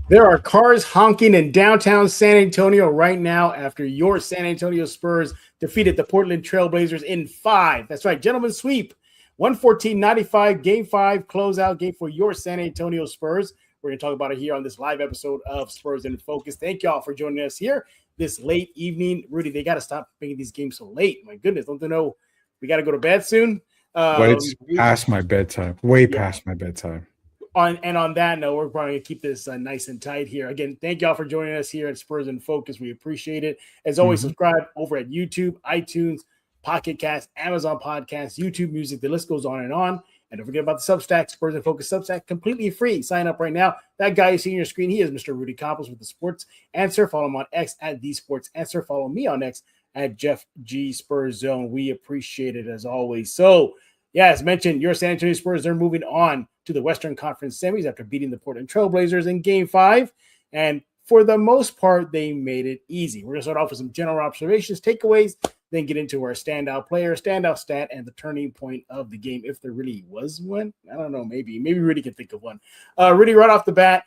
There are cars honking in downtown San Antonio right now after your San Antonio Spurs defeated the Portland Trailblazers in 5. That's right, gentlemen sweep. 114-95, game 5, closeout game for your San Antonio Spurs. We're going to talk about it here on this live episode of Spurs in Focus. Thank y'all for joining us here this late evening. Rudy, they got to stop making these games so late. My goodness, don't they know we got to go to bed soon? But it's past my bedtime, way Yeah. past my bedtime. On that note, we're probably going to keep this nice and tight here. Again, thank y'all for joining us here at Spurs in Focus. We appreciate it. As always, subscribe over at YouTube, iTunes, Pocket Cast, Amazon Podcasts, YouTube Music. The list goes on. And don't forget about the Substack, Spurs in Focus Substack, completely free. Sign up right now. That guy you see on your screen, he is Mr. Rudy Campos with the Sports Answer. Follow him on X at The Sports Answer. Follow me on X at Jeff G Spurs Zone. We appreciate it as always. So, yeah, as mentioned, your San Antonio Spurs, they're moving on to the Western Conference semis after beating the Portland Trailblazers in Game 5. And for the most part, they made it easy. We're going to start off with some general observations, takeaways, then get into our standout player, standout stat, and the turning point of the game, if there really was one. I don't know, maybe Rudy can think of one. Rudy, right off the bat,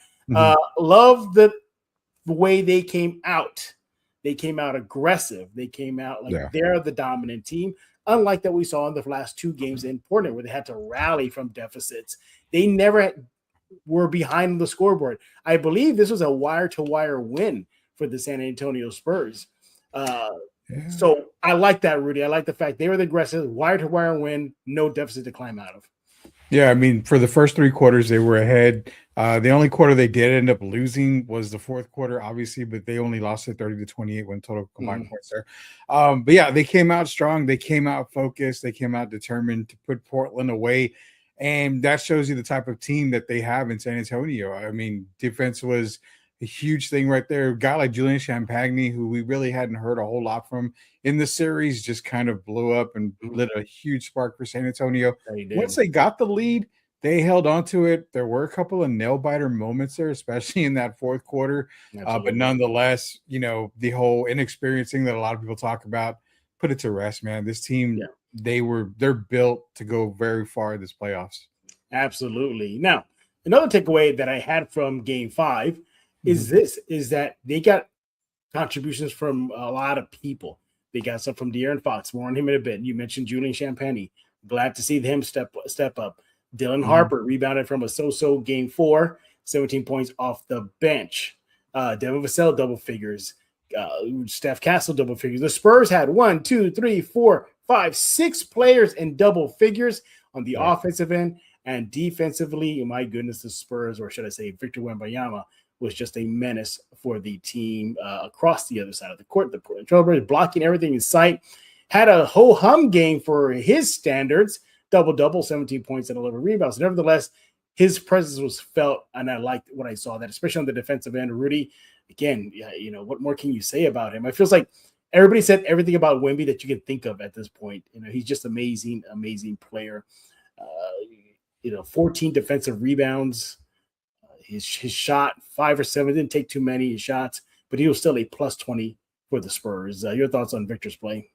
love the way they came out. They came out aggressive. They came out like they're the dominant team. Unlike that we saw in the last 2 games in Portland where they had to rally from deficits. They never were behind the scoreboard. I believe this was a wire-to-wire win for the San Antonio Spurs. So I like that, Rudy. I like the fact they were the aggressive, wire-to-wire win, no deficit to climb out of. Yeah, I mean, for the first 3 quarters, they were ahead. The only quarter they did end up losing was the fourth quarter, obviously, but they only lost it 30-28 when total combined points there. But yeah, they came out strong. They came out focused. They came out determined to put Portland away. And that shows you the type of team that they have in San Antonio. I mean, defense was a huge thing right there. A guy like Julian Champagny, who we really hadn't heard a whole lot from in the series, just kind of blew up and lit a huge spark for San Antonio. Once they got the lead, they held on to it. There were a couple of nail-biter moments there, especially in that fourth quarter. But nonetheless, you know, the whole inexperience thing that a lot of people talk about, put it to rest, man. This team, they're built to go very far in this playoffs. Absolutely. Now, another takeaway that I had from Game 5 is that they got contributions from a lot of people. They got some from De'Aaron Fox. More on him in a bit. You mentioned Julian Champagny. Glad to see him step up. Dylan Harper rebounded from a so-so Game 4, 17 points off the bench. Devin Vassell double figures. Steph Castle double figures. The Spurs had 1, 2, 3, 4, 5, 6 players in double figures on the offensive end, and defensively, my goodness, the Spurs, or should I say Victor Wembanyama, was just a menace for the team across the other side of the court. The Portland Trailblazers blocking everything in sight. Had a ho-hum game for his standards, double-double, 17 points and 11 rebounds. Nevertheless, his presence was felt, and I liked what I saw, that especially on the defensive end. Rudy, again, you know, what more can you say about him? It feels like everybody said everything about Wemby that you can think of at this point. You know, he's just amazing, amazing player. 14 defensive rebounds. His shot, 5 or 7, didn't take too many shots, but he was still a plus 20 for the Spurs. Your thoughts on Victor's play?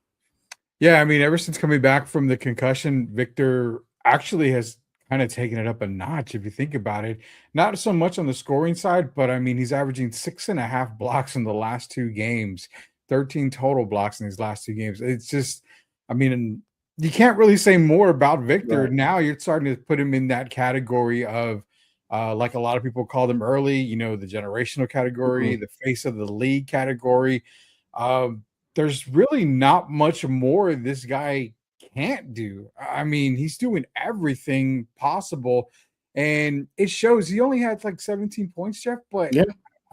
Yeah, I mean, ever since coming back from the concussion, Victor actually has kind of taken it up a notch, if you think about it. Not so much on the scoring side, but I mean, he's averaging 6.5 blocks in the last 2 games, 13 total blocks in these last 2 games. It's just, I mean, you can't really say more about Victor. Right. Now you're starting to put him in that category of, like a lot of people called him early, you know, the generational category, the face of the league category. There's really not much more this guy can't do. I mean, he's doing everything possible, and it shows. He only had like 17 points, Jeff, but I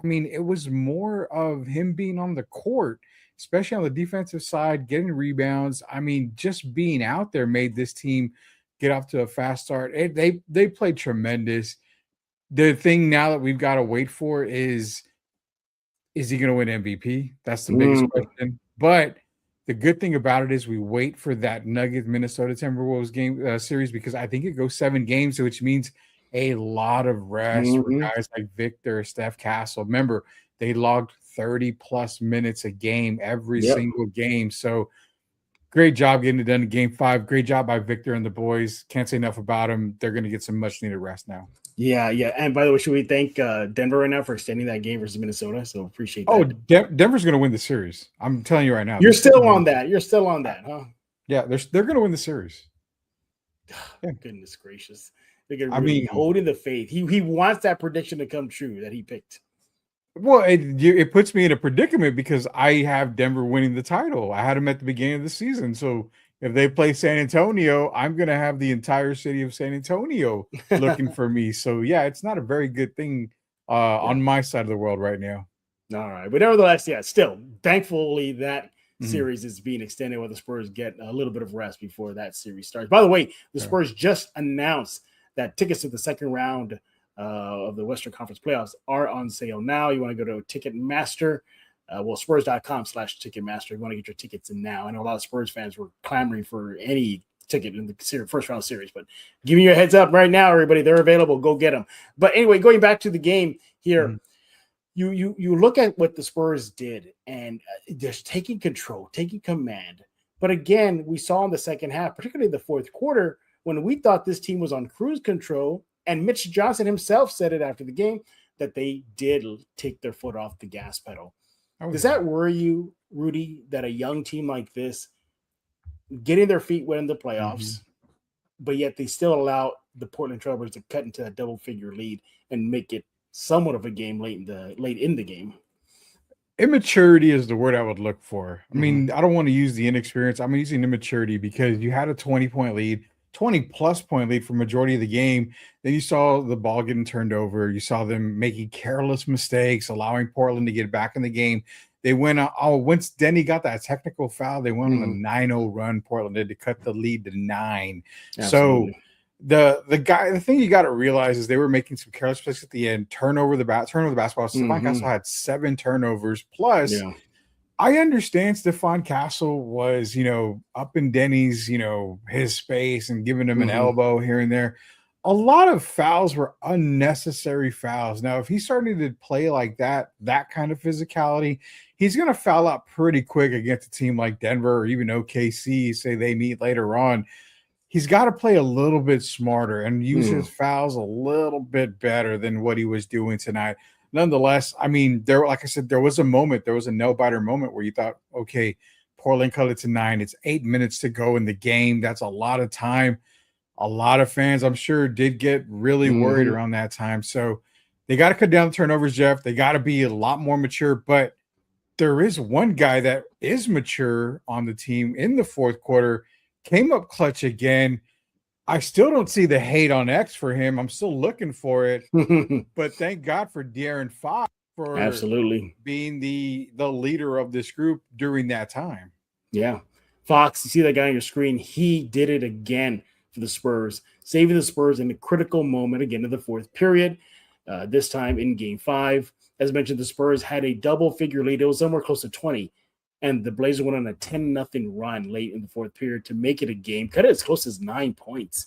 mean, it was more of him being on the court, especially on the defensive side, getting rebounds. I mean, just being out there made this team get off to a fast start. They played tremendous. The thing now that we've got to wait for is he going to win MVP? That's the biggest question. But the good thing about it is we wait for that Nuggets Minnesota Timberwolves game series, because I think it goes 7 games, which means a lot of rest for guys like Victor, Steph Castle. Remember, they logged 30 plus minutes a game every single game. So Great job getting it done in game 5. Great job by Victor and the boys. Can't say enough about them. They're going to get some much needed rest now. Yeah, yeah. And by the way, should we thank Denver right now for extending that game versus Minnesota? So appreciate Oh, that. Denver's going to win the series. I'm telling you right now. You're still on that. You're still on that, huh? Yeah, they're going to win the series. Yeah. Goodness gracious. They're really holding the faith. He wants that prediction to come true that he picked. Well, it puts me in a predicament because I have Denver winning the title. I had them at the beginning of the season. So if they play San Antonio, I'm going to have the entire city of San Antonio looking for me. So, yeah, it's not a very good thing on my side of the world right now. All right. But nevertheless, yeah, still, thankfully that series is being extended where the Spurs get a little bit of rest before that series starts. By the way, the Spurs just announced that tickets to the second round of the Western Conference playoffs are on sale now. You want to go to Ticketmaster, Spurs.com/Ticketmaster. You want to get your tickets in now. I know a lot of Spurs fans were clamoring for any ticket in the first round series, but giving you a heads up right now, everybody, they're available. Go get them. But anyway, going back to the game here, you look at what the Spurs did, and just taking control, taking command. But again, we saw in the second half, particularly the fourth quarter, when we thought this team was on cruise control, and Mitch Johnson himself said it after the game, that they did take their foot off the gas pedal. Does that worry you, Rudy, that a young team like this getting their feet wet in the playoffs, but yet they still allow the Portland Trailblazers to cut into that double-figure lead and make it somewhat of a game late in the game? Immaturity is the word I would look for. I mean, I don't want to use the inexperience. I'm using immaturity because you had a 20-point lead, 20-plus point lead for majority of the game. Then you saw the ball getting turned over. You saw them making careless mistakes, allowing Portland to get back in the game. They went once Denny got that technical foul, they went on a 9-0 run. Portland did to cut the lead to 9. Absolutely. So the thing you got to realize is they were making some careless plays at the end, turnover the basketball. Stephon Castle had 7 turnovers. Plus, I understand Stephon Castle was, up in Denny's, his space and giving him an elbow here and there. A lot of fouls were unnecessary fouls. Now, if he's starting to play like that kind of physicality, he's going to foul out pretty quick against a team like Denver or even OKC, say they meet later on. He's got to play a little bit smarter and use his fouls a little bit better than what he was doing tonight. Nonetheless, I mean, like I said, there was a no-biter moment where you thought, okay, Portland cut it to 9. It's 8 minutes to go in the game. That's a lot of time. A lot of fans, I'm sure, did get really worried around that time. So they got to cut down the turnovers, Jeff. They got to be a lot more mature. But there is one guy that is mature on the team in the fourth quarter, came up clutch again. I still don't see the hate on X for him. I'm still looking for it. But thank God for De'Aaron Fox for being the leader of this group during that time. Yeah. Fox, you see that guy on your screen? He did it again for the Spurs, saving the Spurs in a critical moment again in the fourth period, this time in Game 5. As mentioned, the Spurs had a double-figure lead. It was somewhere close to 20. And the Blazers went on a 10-0 run late in the fourth period to make it a game. Cut it as close as 9 points.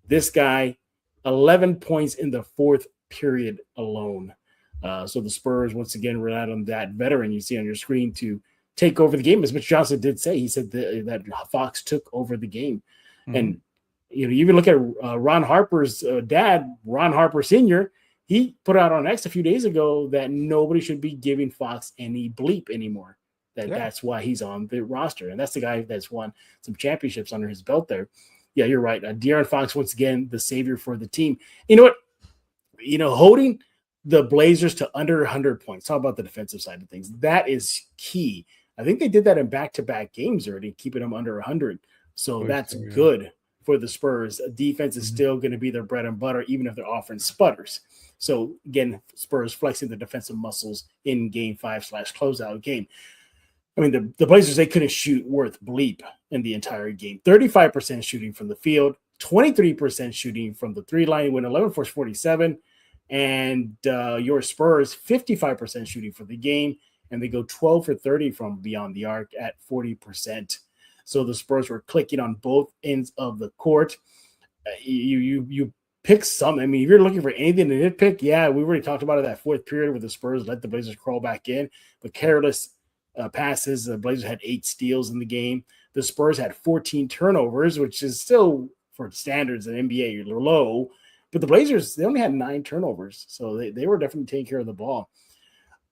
This guy, 11 points in the fourth period alone. So the Spurs, once again, relied on that veteran you see on your screen to take over the game. As Mitch Johnson did say, he said that Fox took over the game. And, you even look at Ron Harper's dad, Ron Harper Sr., he put out on X a few days ago that nobody should be giving Fox any bleep anymore. That's why he's on the roster. And that's the guy that's won some championships under his belt there. Yeah, you're right. De'Aaron Fox, once again, the savior for the team. You know what? Holding the Blazers to under 100 points. Talk about the defensive side of things. That is key. I think they did that in back-to-back games already, keeping them under 100. So that's good for the Spurs. Defense is still going to be their bread and butter, even if their offense sputters. So, again, Spurs flexing the defensive muscles in Game 5/closeout game. I mean, the Blazers, they couldn't shoot worth bleep in the entire game. 35% shooting from the field, 23% shooting from the three line, went 11 for 47. And your Spurs, 55% shooting for the game, and they go 12 for 30 from beyond the arc at 40%. So the Spurs were clicking on both ends of the court. You pick some. I mean, if you're looking for anything to nitpick, we already talked about it that fourth period where the Spurs let the Blazers crawl back in, but careless passes. The Blazers had 8 steals in the game. The Spurs had 14 turnovers, which is still for standards in NBA low. But the Blazers, they only had 9 turnovers. So they were definitely taking care of the ball.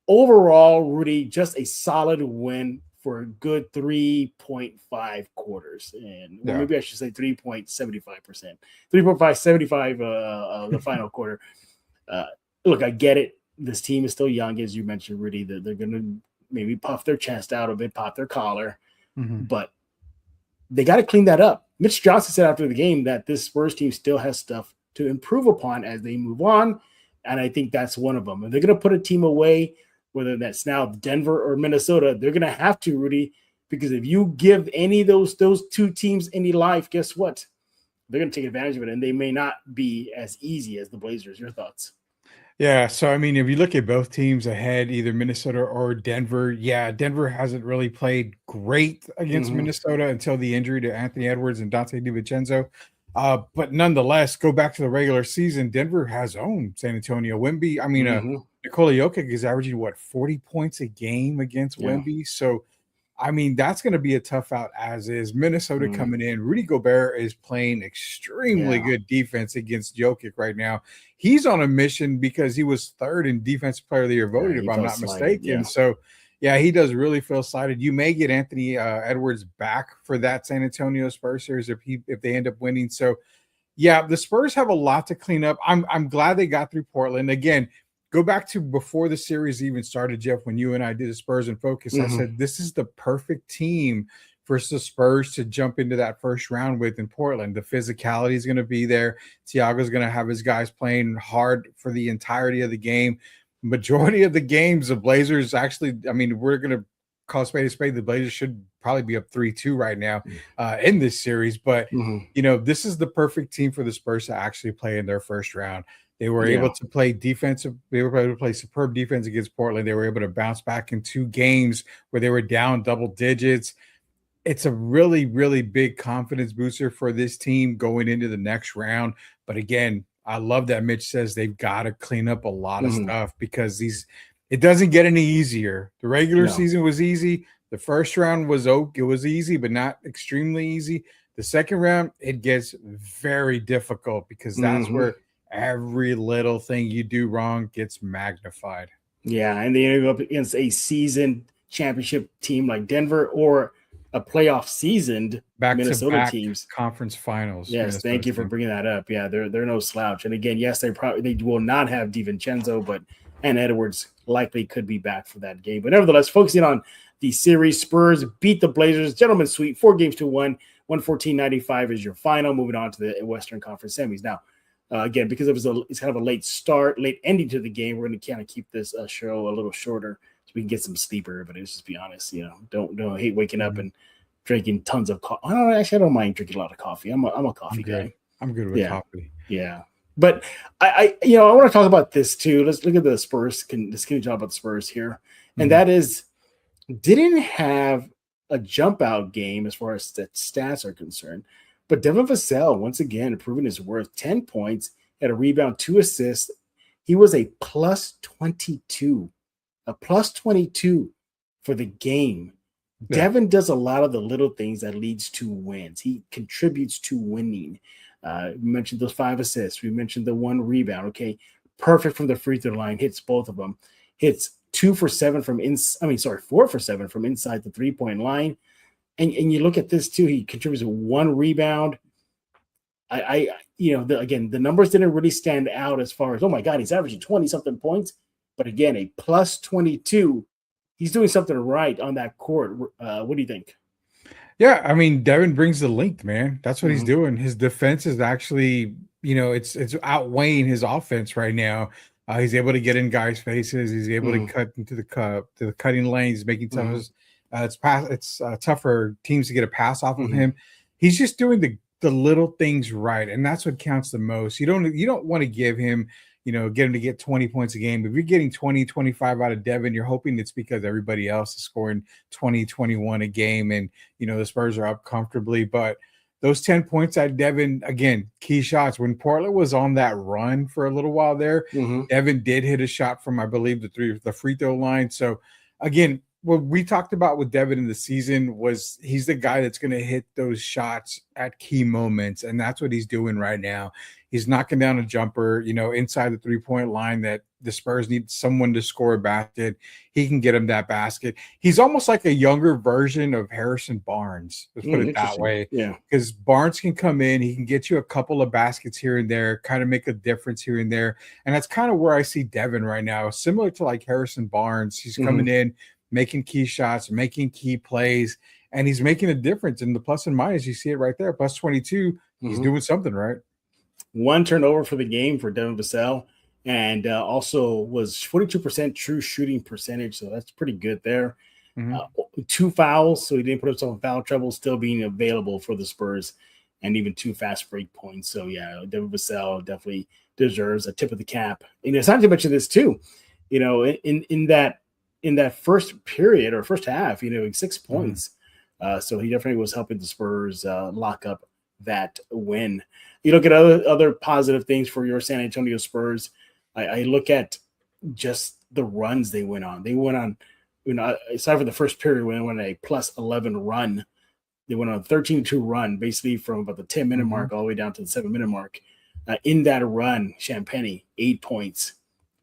Overall, Rudy, just a solid win for a good 3.5 quarters. And well, maybe I should say 3.75%. 3.575 the final quarter. Look, I get it. This team is still young, as you mentioned, Rudy. They're going to maybe puff their chest out a bit, pop their collar. But they got to clean that up. Mitch Johnson said after the game that this Spurs team still has stuff to improve upon as they move on. And I think that's one of them. And they're going to put a team away, whether that's now Denver or Minnesota, they're going to have to, Rudy, because if you give any of those 2 teams any life, guess what? They're going to take advantage of it, and they may not be as easy as the Blazers. Your thoughts? Yeah, so I mean, if you look at both teams ahead, either Minnesota or Denver, Denver hasn't really played great against Minnesota until the injury to Anthony Edwards and Dante DiVincenzo. But nonetheless, go back to the regular season, Denver has owned San Antonio. Nikola Jokic is averaging 40 points a game against Wemby. So, I mean, that's going to be a tough out as is. Minnesota coming in. Rudy Gobert is playing extremely good defense against Jokic right now. He's on a mission because he was 3rd in Defensive Player of the Year voted, if I'm not mistaken. So, he does really feel slighted. You may get Anthony Edwards back for that San Antonio Spurs series if they end up winning. So, the Spurs have a lot to clean up. I'm glad they got through Portland. Again, go back to before the series even started, Jeff, when you and I did the Spurs in Focus. I said, this is the perfect team for the Spurs to jump into that first round with in Portland. The physicality is going to be there. Thiago's going to have his guys playing hard for the entirety of the game. Majority of the games, the Blazers actually, I mean, we're going to call spade a spade. The Blazers should probably be up 3-2 right now in this series. But, this is the perfect team for the Spurs to actually play in their first round. They were able to play defensive. They were able to play superb defense against Portland. They were able to bounce back in 2 games where they were down double digits. It's a really, really big confidence booster for this team going into the next round. But again, I love that Mitch says they've got to clean up a lot of stuff because it doesn't get any easier. The regular season was easy. The first round was it was easy, but not extremely easy. The second round, it gets very difficult because that's where every little thing you do wrong gets magnified. Yeah, and they end up against a seasoned championship team like Denver or a playoff seasoned Minnesota teams. Conference finals. Yes, Minnesota thank you for bringing that up. Yeah, they're no slouch. And again, yes, they will not have DiVincenzo, and Edwards likely could be back for that game. But nevertheless, focusing on the series, Spurs beat the Blazers, gentlemen's sweep, 4-1, 114-95 is your final. Moving on to the Western Conference semis now. Again, because it's kind of a late ending to the game, we're going to kind of keep this show a little shorter so we can get some sleeper. But let's just be honest, don't hate waking up and drinking tons of coffee. I don't mind drinking a lot of coffee. I'm a coffee guy. I'm good with coffee. Yeah, but I want to talk about this too. Let's look at the Spurs. Let's talk about the Spurs here, and that is didn't have a jump out game as far as the stats are concerned. But Devin Vassell, once again, proving his worth. 10 points, had a rebound, 2 assists. He was a plus 22. A plus 22 for the game. Yeah. Devin does a lot of the little things that leads to wins. He contributes to winning. We mentioned those 5 assists. We mentioned the 1 rebound. Okay, perfect from the free throw line. Hits both of them. Hits 4 for 7 from inside the 3-point line. And you look at this too. He contributes 1 rebound. The numbers didn't really stand out as far as, oh my God, he's averaging 20-something points. But again, a plus 22. He's doing something right on that court. What do you think? Yeah, I mean, Devin brings the length, man. That's what he's doing. His defense is actually, it's outweighing his offense right now. He's able to get in guys' faces. He's able to cut into the cutting lanes, making it's tough for teams to get a pass off of him. He's just doing the little things right, and that's what counts the most. You don't want to give him, get him to get 20 points a game. If you're getting 20, 25 out of Devin, you're hoping it's because everybody else is scoring 20, 21 a game, and the Spurs are up comfortably. But those 10 points at Devin, again, key shots. When Portland was on that run for a little while there, Devin did hit a shot from, I believe, the free throw line. So again, what we talked about with Devin in the season was he's the guy that's going to hit those shots at key moments, and that's what he's doing right now. He's knocking down a jumper, inside the 3-point line that the Spurs need someone to score a basket. He can get him that basket. He's almost like a younger version of Harrison Barnes. Let's put it that Interesting. way. Yeah. Because Barnes can come in, he can get you a couple of baskets here and there, kind of make a difference here and there. And that's kind of where I see Devin right now, similar to like Harrison Barnes. He's coming in, making key shots, making key plays, and he's making a difference. In the plus and minus, you see it right there. Plus 22, he's doing something right. 1 turnover for the game for Devin Vassell, and also was 42% true shooting percentage, so that's pretty good there. 2 fouls, so he didn't put himself in foul trouble, still being available for the Spurs, and even 2 fast break points. So yeah, Devin Vassell definitely deserves a tip of the cap. And it's not to mention this too, in that first period or first half, 6 points. So he definitely was helping the Spurs lock up that win. You look at other positive things for your San Antonio Spurs. I look at just the runs they went on. They went on, aside from the first period, when they went on a plus 11 run. They went on a 13-2 run, basically from about the 10-minute mark all the way down to the 7-minute mark. In that run, Champagny, 8 points,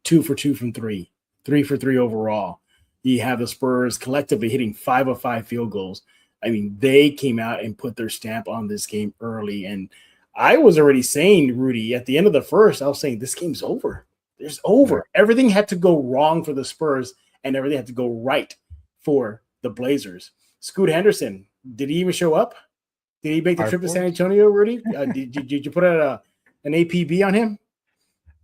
2 for 2 from 3, 3 for 3 overall. You have the Spurs collectively hitting 5 of 5 field goals. I mean, they came out and put their stamp on this game early. And I was already saying, Rudy, at the end of the first, I was saying this game's over. It's over. Yeah. Everything had to go wrong for the Spurs, and everything had to go right for the Blazers. Scoot Henderson, did he even show up? Did he make the trip to San Antonio, Rudy? Did you put out an APB on him?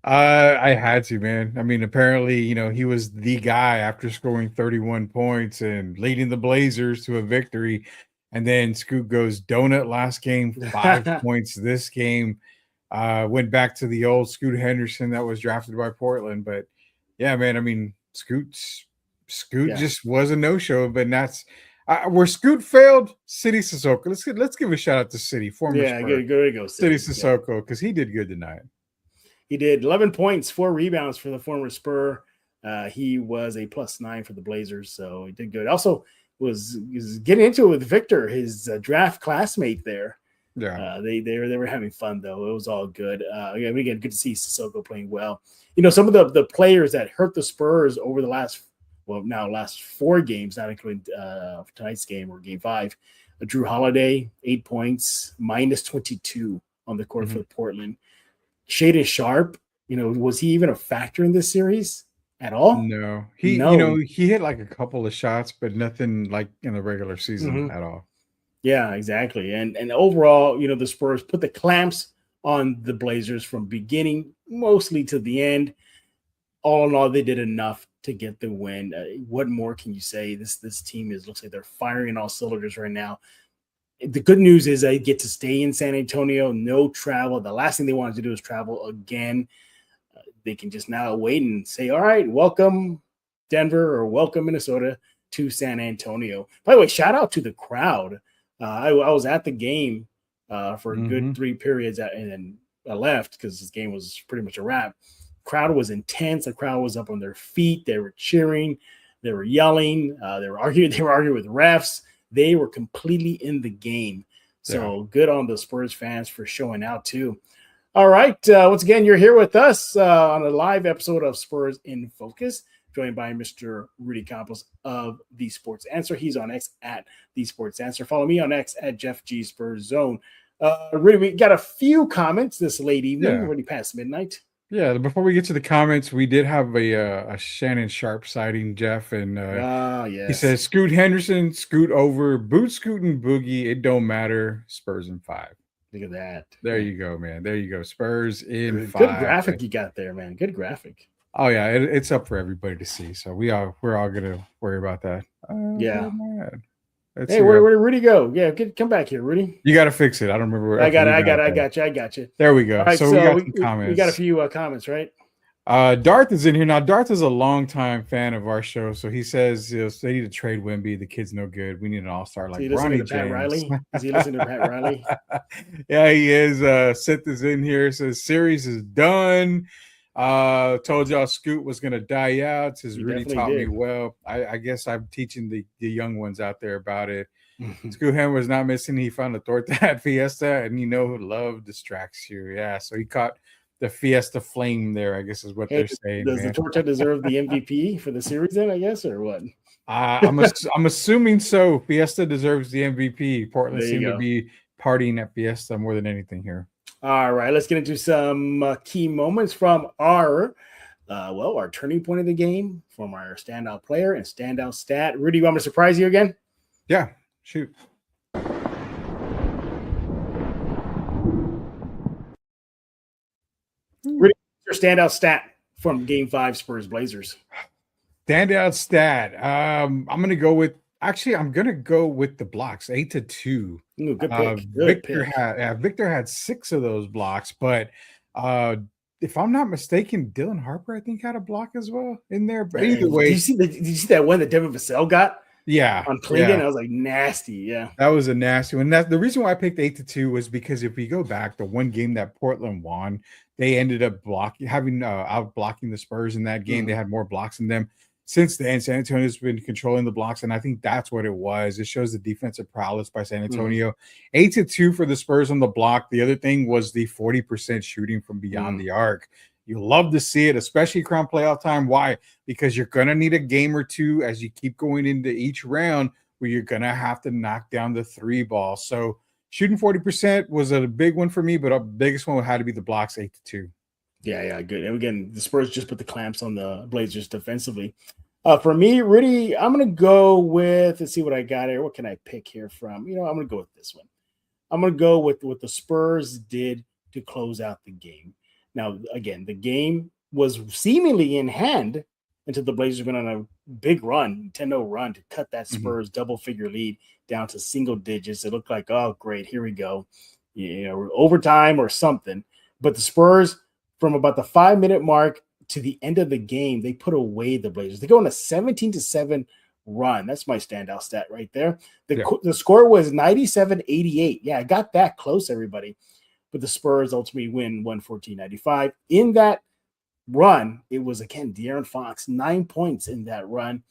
I had to, man. I mean, apparently, he was the guy after scoring 31 points and leading the Blazers to a victory. And then Scoot goes donut last game, 5 points this game. Went back to the old Scoot Henderson that was drafted by Portland. But yeah, man, I mean, Scoot just was a no-show. But that's where Scoot failed. City Sissoko. Let's give a shout out to City, former Spurs. Good to go, City Sissoko, because he did good tonight. He did 11 points, 4 rebounds for the former Spur. He was a +9 for the Blazers, so he did good. Also, was getting into it with Victor, his draft classmate there. Yeah, they were having fun though. It was all good. Again, good to see Sissoko playing well. Some of the players that hurt the Spurs over the last 4 games, not including tonight's game or game 5. Drew Holiday, 8 points, -22 on the court for Portland. Shaden Sharp, was he even a factor in this series at all? No, he hit like a couple of shots, but nothing like in the regular season at all. Yeah, exactly. And overall, the Spurs put the clamps on the Blazers from beginning mostly to the end. All in all, they did enough to get the win. What more can you say? This team looks like they're firing all cylinders right now. The good news is they get to stay in San Antonio, no travel. The last thing they wanted to do is travel again. They can just now wait and say, all right, welcome Denver or welcome Minnesota to San Antonio. By the way, shout out to the crowd. I was at the game for a good 3 periods and then I left because this game was pretty much a wrap. Crowd was intense. The crowd was up on their feet. They were cheering. They were yelling. They were arguing with refs. They were completely in the game. So good on the Spurs fans for showing out too. All right. Once again, you're here with us on a live episode of Spurs in Focus, joined by Mr. Rudy Campos of The Sports Answer. He's on X at The Sports Answer. Follow me on X at Jeff G Spurs Zone. Rudy, we got a few comments this late evening, already past midnight. Yeah, before we get to the comments, we did have a Shannon Sharp sighting, Jeff, and he says, Scoot Henderson, scoot over, boot scooting boogie, it don't matter, Spurs in 5. Look at that. There you go, man. There you go. Spurs in 5. Good graphic you got there, man. Good graphic. Oh, yeah, it's up for everybody to see, so we're all going to worry about that. Yeah. Hey, where did Rudy go? Yeah, come back here, Rudy. You got to fix it. I don't remember. I got you. There we go. Right, so we got some comments. We got a few comments, right? Darth is in here now. Darth is a longtime fan of our show, so he says they need to trade Wemby. The kid's no good. We need an all-star like Ronnie James. Pat Riley? Is he listening to Pat Riley? Yeah, he is. Seth is in here. Says series is done. Told y'all Scoot was gonna die out. Says You Rudy definitely taught me did. well. I guess I'm teaching the young ones out there about it. Scoot Ham was not missing. He found a torta at Fiesta, and love distracts you. Yeah, so he caught the Fiesta flame there, I guess is what Hey, they're saying, does the man. Torta deserve the MVP for the series then, I guess, or what? I'm assuming so. Fiesta deserves the MVP. Portland There you seemed to go. be partying at Fiesta more than anything here. All right, let's get into some key moments from our turning point of the game, from our standout player and standout stat. Rudy, you want me to surprise you again? Yeah, shoot. Rudy, your standout stat from Game 5 Spurs Blazers. Standout stat. I'm gonna go with the blocks, 8-2. Ooh, good pick. Good pick. Victor had 6 of those blocks, but if I'm not mistaken, Dylan Harper, I think, had a block as well in there. But either way, Did you see that one that Devin Vassell got? Yeah, On Clinton, I was like, nasty. Yeah, that was a nasty one. That's the reason why I picked 8-2 was because if we go back, the one game that Portland won, they ended up out blocking the Spurs in that game. They had more blocks than them. Since then, San Antonio's been controlling the blocks, and I think that's what it was. It shows the defensive prowess by San Antonio. 8-2 for the Spurs on the block. The other thing was the 40% shooting from beyond the arc. You love to see it, especially around playoff time. Why? Because you're going to need a game or two as you keep going into each round where you're going to have to knock down the 3 ball. So shooting 40% was a big one for me, but the biggest one had to be the blocks, 8-2. Yeah, good. And again, the Spurs just put the clamps on the Blazers defensively. For me, Rudy, I'm going to go with, let's see what I got here. What can I pick here from? I'm going to go with this one. I'm going to go with what the Spurs did to close out the game. Now, again, the game was seemingly in hand until the Blazers went on a big run, 10-0 run to cut that Spurs double-figure lead down to single digits. It looked like, oh, great, here we go. Overtime or something. But the Spurs, from about the 5-minute mark to the end of the game, they put away the Blazers. They go on a 17-7 run. That's my standout stat right there. The score was 97-88. Yeah, I got that close, everybody. But the Spurs ultimately win 114-95. In that run, it was, again, De'Aaron Fox, 9 points in that run.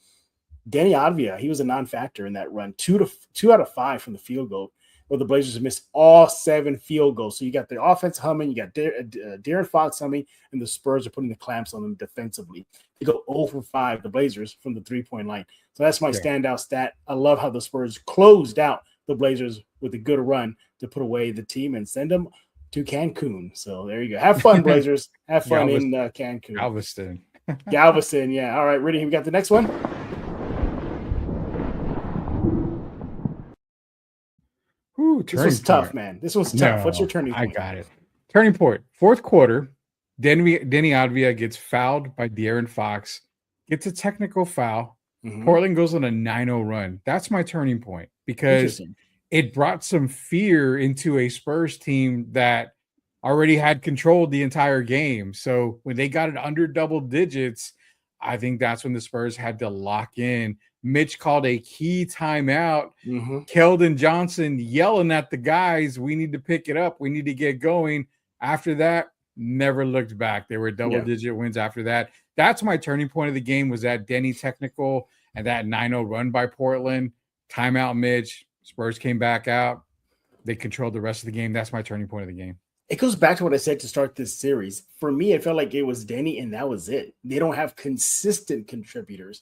Danny Advia, he was a non-factor in that run. 2 out of 5 from the field goal. Well, the Blazers missed all 7 field goals. So you got the offense humming, you got De'Aaron Fox humming, and the Spurs are putting the clamps on them defensively. They go 0 for 5, the Blazers, from the three-point line. So that's my standout stat. I love how the Spurs closed out the Blazers with a good run to put away the team and send them to Cancun. So there you go. Have fun, Blazers. Have fun in Cancun. Galveston, yeah. All right, Rudy, we got the next one. This was tough, man. This was tough. What's your turning point? I got it. Turning point. 4th quarter, Denny Advia gets fouled by De'Aaron Fox, gets a technical foul. Portland goes on a 9-0 run. That's my turning point because it brought some fear into a Spurs team that already had controlled the entire game. So when they got it under double digits, I think that's when the Spurs had to lock in. Mitch called a key timeout. Keldon Johnson yelling at the guys, we need to pick it up. We need to get going. After that, never looked back. There were double-digit wins after that. That's my turning point of the game, was that Denny technical and that 9-0 run by Portland. Timeout Mitch. Spurs came back out. They controlled the rest of the game. That's my turning point of the game. It goes back to what I said to start this series. For me, it felt like it was Denny, and that was it. They don't have consistent contributors.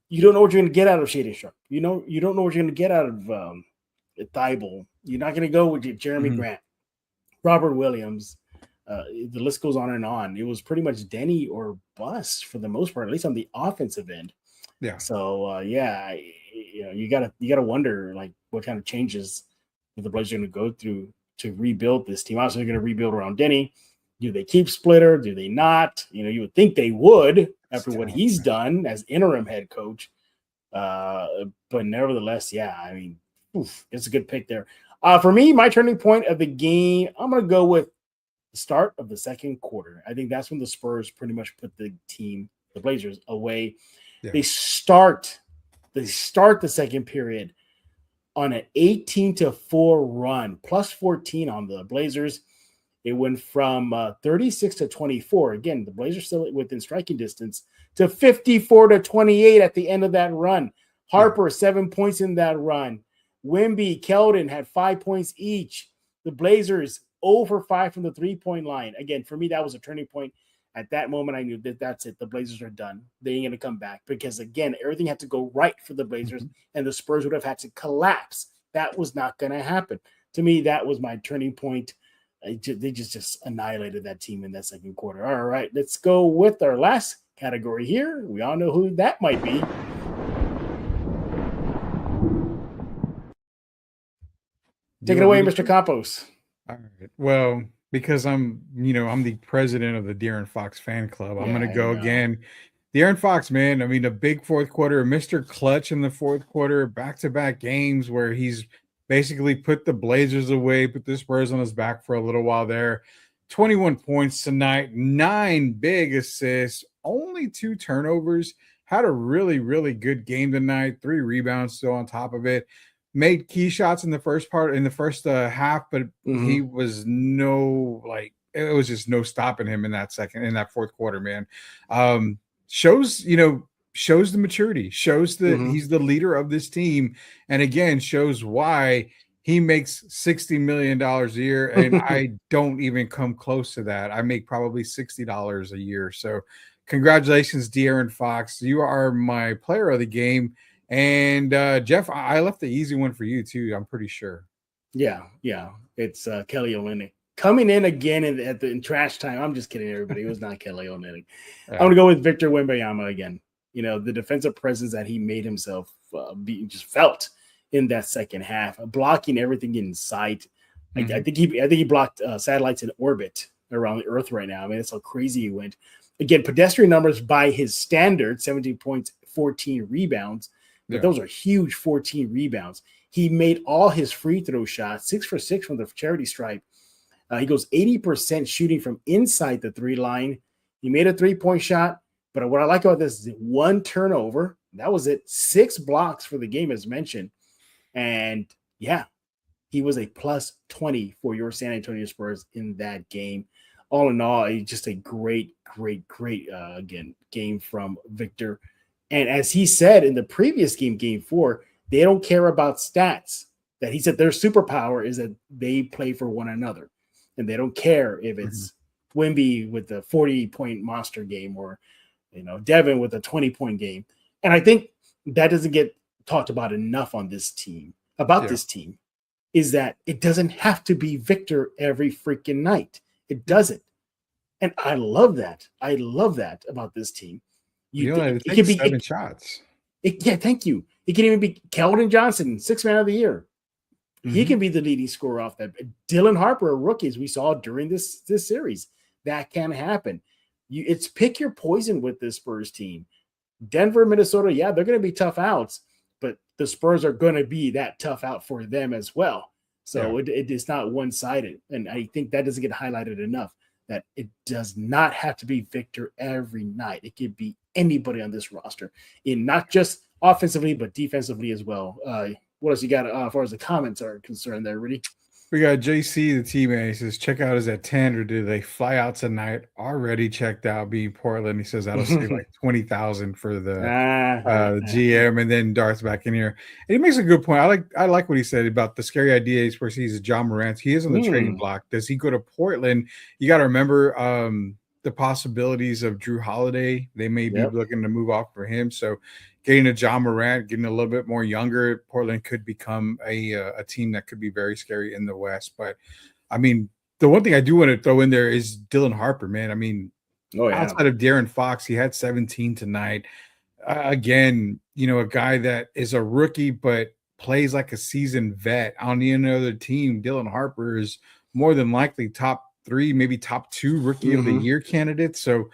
You don't know what you're going to get out of Shady Sharp. You don't know what you're going to get out of Thibault. You're not going to go with Jeremy Grant, Robert Williams. The list goes on and on. It was pretty much Denny or bust for the most part, at least on the offensive end. Yeah. So you gotta wonder like what kind of changes the Blazers are going to go through to rebuild this team. Obviously, they're going to rebuild around Denny. Do they keep Splitter? Do they not? You would think they would after what he's done as interim head coach. But nevertheless, it's a good pick there. For me, my turning point of the game, I'm going to go with the start of the second quarter. I think that's when the Spurs pretty much put the Blazers, away. Yeah. They start the second period on an 18-4 run, plus 14 on the Blazers. It went from 36 to 24. Again, the Blazers still within striking distance to 54 to 28 at the end of that run. Harper, 7 points in that run. Wemby, Keldon had 5 points each. The Blazers 0 for 5 from the three-point line. Again, for me, that was a turning point. At that moment, I knew that that's it. The Blazers are done. They ain't going to come back because, again, everything had to go right for the Blazers, and the Spurs would have had to collapse. That was not going to happen. To me, that was my turning point. They just annihilated that team in that second quarter. All right, let's go with our last category here. We all know who that might be. Take it away, Mr. Campos. All right. Well, because I'm the president of the De'Aaron Fox fan club. I'm going to go again. De'Aaron Fox, man. I mean, a big fourth quarter, Mr. Clutch in the fourth quarter, back-to-back games where he's basically put the Blazers away, put the Spurs on his back for a little while there. 21 points tonight, 9 big assists, only 2 turnovers. Had a really, really good game tonight. 3 rebounds still on top of it. Made key shots in the first half, but he was it was just no stopping him in that fourth quarter, man. Shows the maturity, shows that he's the leader of this team, and again shows why he makes $60 million a year, and I don't even come close to that. I make probably $60 a year. So congratulations, De'Aaron Fox. You are my player of the game. And Jeff, I left the easy one for you too, I'm pretty sure. Yeah. It's Kelly Olynyk coming in again in trash time. I'm just kidding, everybody. It was not Kelly Olynyk. I'm going to go with Victor Wembanyama again. The defensive presence that he made himself just felt in that second half, blocking everything in sight. I think he blocked satellites in orbit around the Earth right now. I mean, that's how crazy he went. Again, pedestrian numbers by his standard: 17 points, 14 rebounds. But those are huge 14 rebounds. He made all his free throw shots, 6 for 6 from the charity stripe. He goes 80% shooting from inside the 3 line. He made a 3-point shot. But what I like about this is 1 turnover. That was it. 6 blocks for the game, as mentioned. And yeah, he was a plus 20 for your San Antonio Spurs in that game. All in all, just a great game from Victor. And as he said in the previous game 4, they don't care about stats. That he said their superpower is that they play for one another. And they don't care if it's Wemby with the 40-point monster game or, Devin with a 20-point game. And I think that doesn't get talked about enough on this team, this team, is that it doesn't have to be Victor every freaking night. It doesn't. And I love that. I love that about this team. It could be 7 shots. Thank you. It can even be Keldon Johnson, 6th man of the year. He can be the leading scorer off that. Dylan Harper, a rookie, as we saw during this series. That can happen. It's pick your poison with this Spurs team. Denver, Minnesota, they're going to be tough outs, but the Spurs are going to be that tough out for them as well. So it is not one-sided. And I think that doesn't get highlighted enough, that it does not have to be Victor every night. It could be anybody on this roster, in not just offensively, but defensively as well. What else you got as far as the comments are concerned there, Rudy? We got JC, the teammate. He says, checkout is at 10, or do they fly out tonight? Already checked out, being Portland. He says that'll save like 20,000 for the GM. And then Darth's back in here. And he makes a good point. I like what he said about the scary idea where he's a John Morant. He is on the trading block. Does he go to Portland? You got to remember the possibilities of Drew Holiday. They may be looking to move off for him. So getting a John Morant, getting a little bit more younger, Portland could become a team that could be very scary in the West. But, I mean, the one thing I do want to throw in there is Dylan Harper, man. I mean, outside of De'Aaron Fox, he had 17 tonight. Again, a guy that is a rookie but plays like a seasoned vet. On the other team, Dylan Harper is more than likely top 3, maybe top 2 rookie of the year candidate. So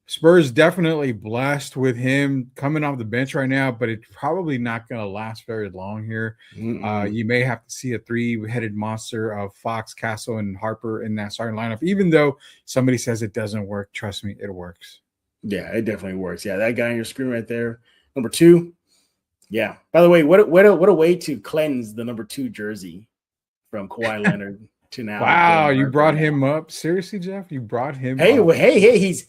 Spurs definitely blessed with him coming off the bench right now, but it's probably not going to last very long here. You may have to see a 3-headed monster of Fox, Castle, and Harper in that starting lineup. Even though somebody says it doesn't work, trust me, it works. Yeah, it definitely works. Yeah, that guy on your screen right there, number 2. Yeah. By the way, what a way to cleanse the number 2 jersey from Kawhi Leonard. to now Wow, Dan you Harper brought now. him up. Seriously, Jeff? You brought him Hey, up. well, hey, he's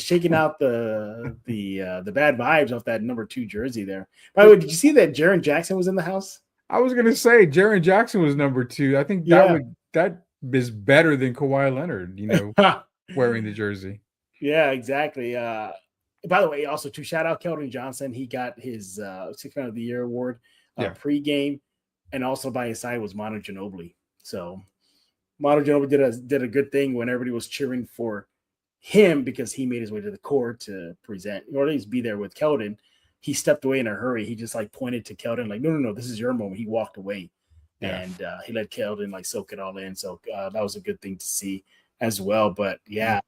shaking out the bad vibes off that number 2 jersey there. By the way, did you see that Jaren Jackson was in the house? I was gonna say Jaren Jackson was number 2. I think Yeah. that is better than Kawhi Leonard, wearing the jersey. Yeah, exactly. By the way, also to shout out Keldon Johnson. He got his Sixth Man of the Year award pregame, and also by his side was Manu Ginobili. So Manu Ginobili did a good thing when everybody was cheering for him because he made his way to the court to present, or at least be there with Keldon. He stepped away in a hurry. He just like pointed to Keldon like, no, this is your moment. He walked away, and he let Keldon like soak it all in. So that was a good thing to see as well. But yeah,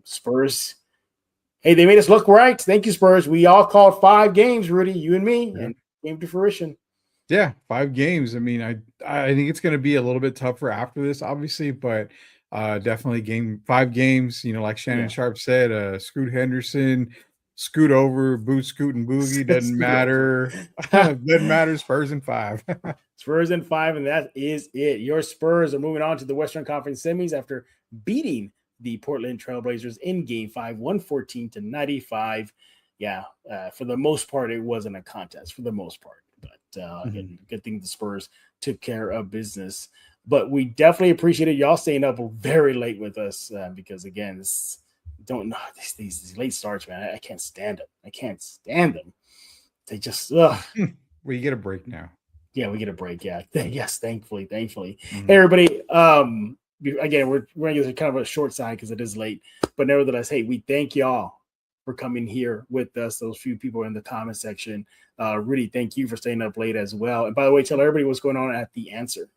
Spurs. Hey, they made us look right. Thank you, Spurs. We all called 5 games, Rudy, you and me, and came to fruition. Yeah, 5 games. I mean, I think it's going to be a little bit tougher after this, obviously, but definitely 5 games. Like Shannon Sharp said, Scoot Henderson, scoot over, boot, scoot, and boogie doesn't matter. Doesn't matter. Spurs in 5. Spurs in 5, and that is it. Your Spurs are moving on to the Western Conference semis after beating the Portland Trailblazers in Game 5, 114-95. Yeah, for the most part, it wasn't a contest for the most part. But again, good thing the Spurs took care of business. But we definitely appreciated y'all staying up very late with us because, again, these late starts, man. I can't stand them. I can't stand them. They just, We get a break now. Yeah, we get a break. Yeah. Yes, thankfully. Hey, everybody. Again, we're going to get kind of a short side because it is late. But nevertheless, hey, we thank y'all for coming here with us. Those few people in the comment section. Rudy, thank you for staying up late as well. And by the way, tell everybody what's going on at The Answer.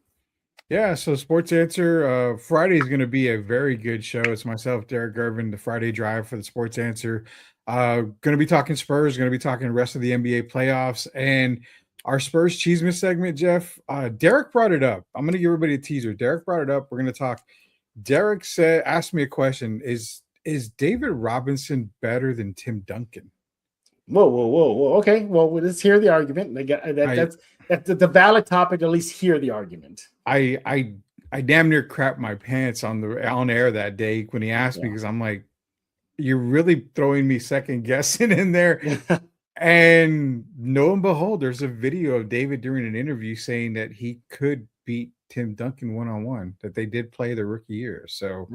Yeah, so Sports Answer, Friday is going to be a very good show. It's myself, Derek Gervin, the Friday drive for the Sports Answer. Going to be talking Spurs, going to be talking the rest of the NBA playoffs, and our Spurs Cheeseman segment, Jeff. Derek brought it up. I'm going to give everybody a teaser. Derek brought it up. We're going to talk. Derek asked me a question. Is David Robinson better than Tim Duncan? Whoa. Okay. Well, let's hear the argument. That's the valid topic. At least hear the argument. I damn near crapped my pants on air that day when he asked me, because I'm like, you're really throwing me second guessing in there. And lo and behold, there's a video of David during an interview saying that he could beat Tim Duncan one-on-one, that they did play the rookie year. So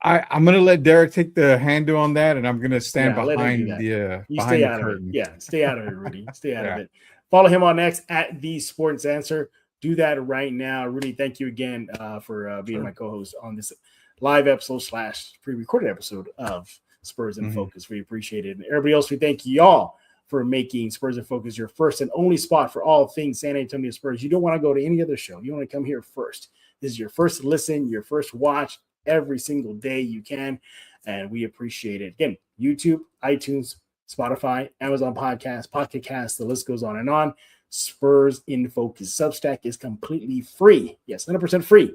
I'm going to let Derek take the handle on that, and I'm going to stand behind the curtain. Stay out of it, Rudy. Stay out of it. Follow him on X at The Sports Answer. Do that right now. Rudy, thank you again for being my co-host on this live episode / pre-recorded episode of Spurs in Focus. We appreciate it. And everybody else, we thank y'all for making Spurs in Focus your first and only spot for all things San Antonio Spurs. You don't want to go to any other show. You want to come here first. This is your first listen, your first watch every single day you can, and we appreciate it. Again, YouTube, iTunes, Spotify, Amazon Podcasts, Pocket Casts, the list goes on and on. Spurs in Focus Substack is completely free. Yes, 100% free.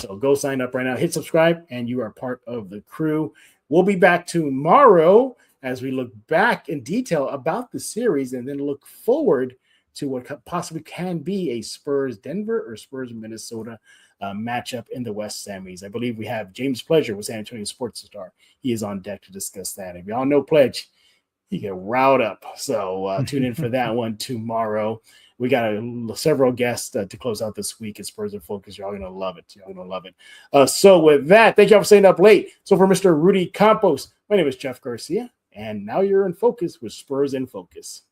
So go sign up right now, hit subscribe, and you are part of the crew. We'll be back tomorrow as we look back in detail about the series and then look forward to what possibly can be a Spurs Denver or Spurs Minnesota matchup in the West semis. I believe we have James Pleasure with San Antonio Sports Star. He is on deck to discuss that. If y'all know Pledge, he get riled up. So tune in for that one tomorrow. We got several guests to close out this week at Spurs in Focus. Y'all going to love it. So with that, thank y'all for staying up late. So for Mr. Rudy Campos, my name is Jeff Garcia, and now you're in focus with Spurs in Focus.